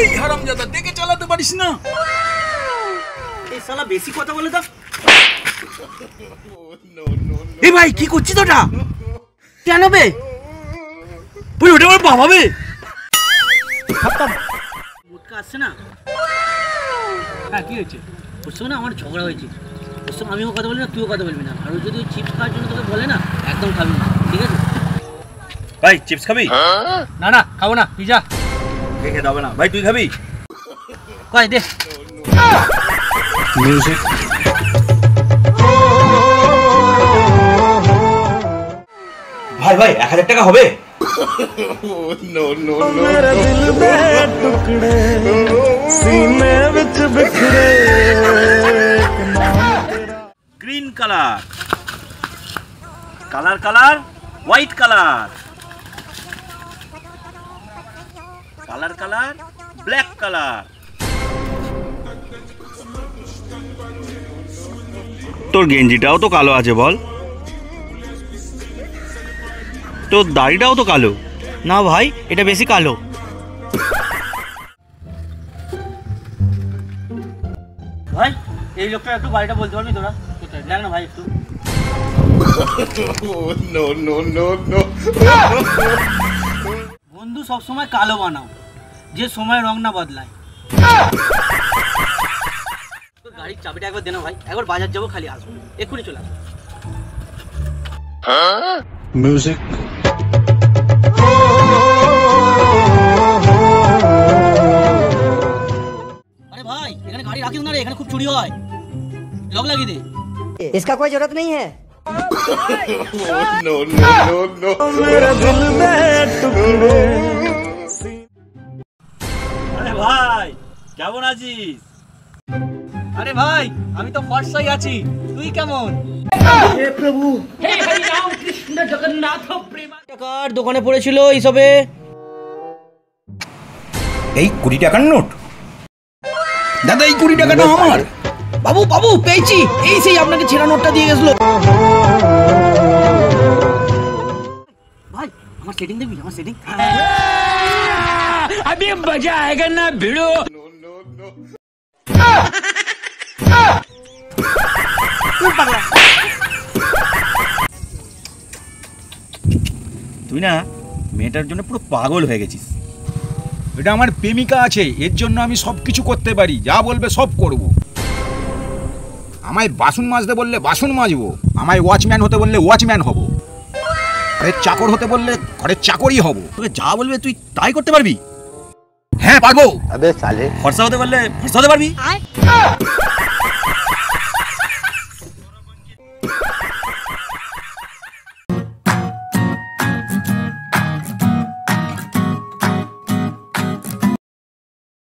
এই হারামজাদা দেখে চালাতে পারিস না? এই শালা বেশি কথা বলে দাও। এই ভাই কি করছিস ওটা? কেন বে? তুই ওটা আমার বাবা বে। মুটকা আসছে না? হ্যাঁ কি হয়েছে? ওর সঙ্গে না আমার ঝগড়া হয়েছে। ওর সঙ্গে আমিও কথা বলি না, তুইও কথা বলবি না। আর যদি ওই চিপস খাওয়ার জন্য তোকে বলে না, একদম খাবি না, ঠিক আছে? ভাই চিপস খাবি? না না খাবো না, পিজা দেখে দাও না। ভাই তুই খাবি? কয় দে। মিউজিক। ভাই ভাই 1000 টাকা হবে? नो नो नो मेरा दिल दे टुकड़े सीने विच बिखरे green colour colour colour white colour colour colour black colour তোর গেঞ্জিটাও তো কালো আছে বল, তোর দাড়িটাও তো কালো। না ভাই এটা বেশি কালো। ভাই এই লোকটা একটু বাড়িটা বলতে পারবি তোরা? দেখ না ভাই একটু। নো নো নো নো বন্ধু সবসময় কালো বানাও, যে সময় রং না বদলায়। গাড়ির চাবিটা একবার দে না ভাই, একবার বাজার যাবো, খালি আসবো, এক্ষুনি চলে আসবো। মিউজিক। अरे भाई এখানে গাড়ি রাখিস না রে, এখানে খুব চুরি হয়, লক লাগিয়ে দে। इसका कोई जरूरत नहीं है। नो नो नो नो मेरा दिल में टुकड़े। আরে ভাই কেমন আছিস? আরে ভাই আমি তো ফর্সাই আছি, তুই কেমন? हे प्रभु হে হরি রাম কৃষ্ণ জগন্নাথ প্রেম। টাকার দোকানে পড়েছিল এইসবে। এই 20 টাকার নোট দাদা, এই 20 টাকাটা আমার। বাবু বাবু পেয়েছি, এই সেই আপনাকে ছেঁড়া নোটটা দিয়ে গেছিল। ভাই আমার সেটিং দেখবি, আমার সেটিং। अभी मजा आएगा ना भिड़ो। তুই না মেয়েটার জন্য পুরো পাগল হয়ে গেছিস। এটা আমার প্রেমিকা আছে, এর জন্য আমি সবকিছু করতে পারি, যা বলবে সব করব। আমায় বাসন মাজতে বললে বাসন মাজবো, আমায় ওয়াচম্যান হতে বললে ওয়াচম্যান হব, ঘরের চাকর হতে বললে ঘরের চাকরই হব। তোকে যা বলবে তুই তাই করতে পারবি? হ্যাঁ পারবো। ফর্সা হতে বললে ফর্সা হতে পারবি?